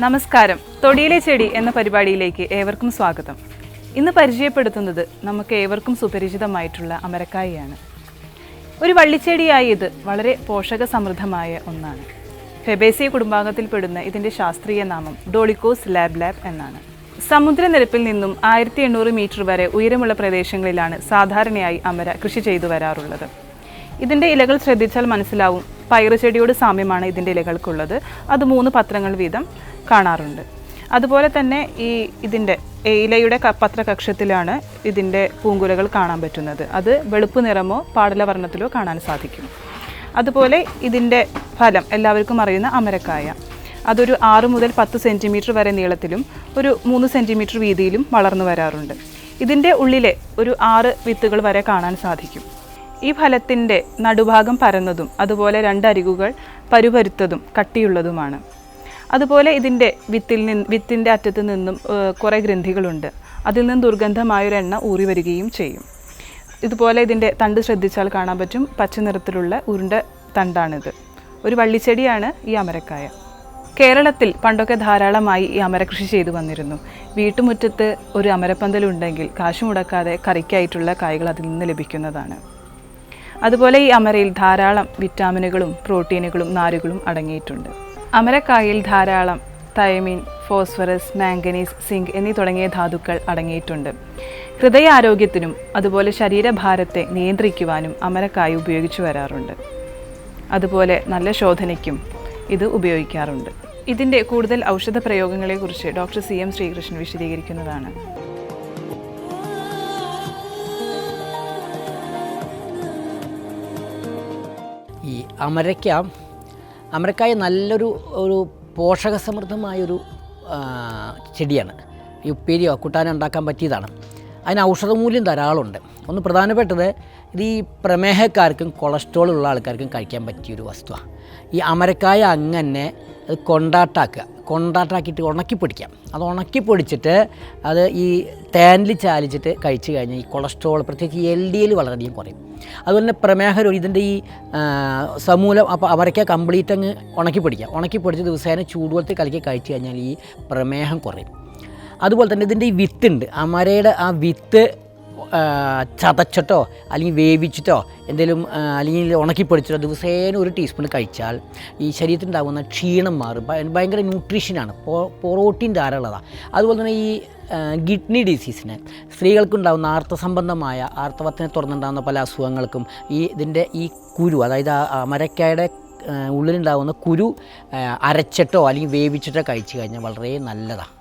നമസ്കാരം. തൊടിയിലെ ചെടി എന്ന പരിപാടിയിലേക്ക് ഏവർക്കും സ്വാഗതം. ഇന്ന് പരിചയപ്പെടുത്തുന്നത് നമുക്ക് ഏവർക്കും സുപരിചിതമായിട്ടുള്ള അമരക്കായയാണ്. ഒരു വള്ളിച്ചെടിയായി ഇത് വളരെ പോഷക സമൃദ്ധമായ ഒന്നാണ്. ഫെബേസിയ കുടുംബാംഗത്തിൽപ്പെടുന്ന ഇതിൻ്റെ ശാസ്ത്രീയ നാമം ഡോളിക്കോസ് ലാബ് എന്നാണ്. സമുദ്രനിരപ്പിൽ നിന്നും 1800 മീറ്റർ വരെ ഉയരമുള്ള പ്രദേശങ്ങളിലാണ് സാധാരണയായി അമര കൃഷി ചെയ്തു വരാറുള്ളത്. ഇതിൻ്റെ ഇലകൾ ശ്രദ്ധിച്ചാൽ മനസ്സിലാവും പയറ് ചെടിയോട് സാമ്യമാണ് ഇതിൻ്റെ ഇലകൾക്കുള്ളത്. അത് 3 പത്രങ്ങൾ വീതം കാണാറുണ്ട്. അതുപോലെ തന്നെ ഇതിൻ്റെ ഇലയുടെ പത്രകക്ഷത്തിലാണ് ഇതിൻ്റെ പൂങ്കുലകൾ കാണാൻ പറ്റുന്നത്. അത് വെളുപ്പ് നിറമോ പാടലവർണ്ണത്തിലോ കാണാൻ സാധിക്കും. അതുപോലെ ഇതിൻ്റെ ഫലം എല്ലാവർക്കും അറിയുന്ന അമരക്കായ, അതൊരു 6 മുതൽ 10 സെൻറ്റിമീറ്റർ വരെ നീളത്തിലും ഒരു 3 സെൻറ്റിമീറ്റർ വീതിയിലും വളർന്നു വരാറുണ്ട്. ഇതിൻ്റെ ഉള്ളിലെ ഒരു 6 വിത്തുകൾ വരെ കാണാൻ സാധിക്കും. ഈ ഫലത്തിൻ്റെ നടുഭാഗം പരന്നതും അതുപോലെ 2 അരികുകൾ പരുപരുത്തതും കട്ടിയുള്ളതുമാണ്. അതുപോലെ ഇതിൻ്റെ വിത്തിൻ്റെ അറ്റത്ത് നിന്നും കുറേ ഗ്രന്ഥികളുണ്ട്. അതിൽ നിന്ന് ദുർഗന്ധമായൊരെണ്ണ ഊറി വരികയും ചെയ്യും. ഇതുപോലെ ഇതിൻ്റെ തണ്ട് ശ്രദ്ധിച്ചാൽ കാണാൻ പറ്റും, പച്ച നിറത്തിലുള്ള ഉരുണ്ട തണ്ടാണിത്. ഒരു വള്ളിച്ചെടിയാണ് ഈ അമരക്കായ. കേരളത്തിൽ പണ്ടൊക്കെ ധാരാളമായി ഈ അമര കൃഷി ചെയ്തു വന്നിരുന്നു. വീട്ടുമുറ്റത്ത് ഒരു അമരപ്പന്തലുണ്ടെങ്കിൽ കാശ് മുടക്കാതെ കറിക്കായിട്ടുള്ള കായ്കൾ അതിൽ നിന്ന് ലഭിക്കുന്നതാണ്. അതുപോലെ ഈ അമരയിൽ ധാരാളം വിറ്റാമിനുകളും പ്രോട്ടീനുകളും നാരുകളും അടങ്ങിയിട്ടുണ്ട്. അമരക്കായയിൽ ധാരാളം തൈമിൻ, ഫോസ്ഫറസ്, മാംഗനീസ്, സിങ്ക് എന്നീ തുടങ്ങിയ ധാതുക്കൾ അടങ്ങിയിട്ടുണ്ട്. ഹൃദയാരോഗ്യത്തിനും അതുപോലെ ശരീരഭാരത്തെ നിയന്ത്രിക്കുവാനും അമരക്കായ ഉപയോഗിച്ചു വരാറുണ്ട്. അതുപോലെ നല്ല ശോധനയ്ക്കും ഇത് ഉപയോഗിക്കാറുണ്ട്. ഇതിൻ്റെ കൂടുതൽ ഔഷധ പ്രയോഗങ്ങളെക്കുറിച്ച് ഡോക്ടർ CM ശ്രീകൃഷ്ണൻ വിശദീകരിക്കുന്നതാണ്. ഈ അമരക്കായ നല്ലൊരു പോഷകസമൃദ്ധമായൊരു ചെടിയാണ്. ഈ ഉപ്പേരിയോ കൂട്ടാനോ ഉണ്ടാക്കാൻ പറ്റിയതാണ്. അതിന് ഔഷധമൂല്യം ധാരാളമുണ്ട്. ഒന്ന് പ്രധാനപ്പെട്ടത് ഇത് ഈ പ്രമേഹക്കാർക്കും കൊളസ്ട്രോൾ ഉള്ള ആൾക്കാർക്കും കഴിക്കാൻ പറ്റിയൊരു വസ്തുവാണ്. ഈ അമരക്കായ അങ്ങനെ അത് കൊണ്ടാട്ടാക്കിയിട്ട് ഉണക്കിപ്പൊടിക്കാം. അത് ഉണക്കിപ്പൊടിച്ചിട്ട് അത് ഈ തേനിൽ ചാലിച്ചിട്ട് കഴിച്ച് കഴിഞ്ഞാൽ ഈ കൊളസ്ട്രോൾ പ്രത്യേകിച്ച് LDL വളരെയധികം കുറയും. അതുപോലെ തന്നെ പ്രമേഹ രോഗി ഇതിൻ്റെ ഈ സമൂലം അപ്പോൾ അമരക്ക കംപ്ലീറ്റ് അങ്ങ് ഉണക്കിപ്പൊടിച്ച് ദിവസേന ചൂടുവെള്ളത്തിൽ കലക്കി കഴിച്ച് കഴിഞ്ഞാൽ ഈ പ്രമേഹം കുറയും. അതുപോലെ തന്നെ ഇതിൻ്റെ ഈ വിത്തുണ്ട്, അമരയുടെ ആ വിത്ത് ചതച്ചിട്ടോ അല്ലെങ്കിൽ വേവിച്ചിട്ടോ എന്തെങ്കിലും അല്ലെങ്കിൽ ഉണക്കിപ്പൊടിച്ചിട്ടോ ദിവസേന 1 ടീസ്പൂൺ കഴിച്ചാൽ ഈ ശരീരത്തിനുണ്ടാകുന്ന ക്ഷീണം മാറും. ഭയങ്കര ന്യൂട്രീഷനാണ്, പ്രോട്ടീൻ ധാരാളതാണ്. അതുപോലെ തന്നെ ഈ കിഡ്നി ഡിസീസിന്, സ്ത്രീകൾക്കുണ്ടാകുന്ന ആർത്തസംബന്ധമായ ആർത്തവത്തിനെ തുടർന്നുണ്ടാകുന്ന പല അസുഖങ്ങൾക്കും ഇതിൻ്റെ ഈ കുരു, അതായത് അമരക്കായുടെ ഉള്ളിലുണ്ടാകുന്ന കുരു അരച്ചിട്ടോ അല്ലെങ്കിൽ വേവിച്ചിട്ടോ കഴിച്ച് കഴിഞ്ഞാൽ വളരെ നല്ലതാണ്.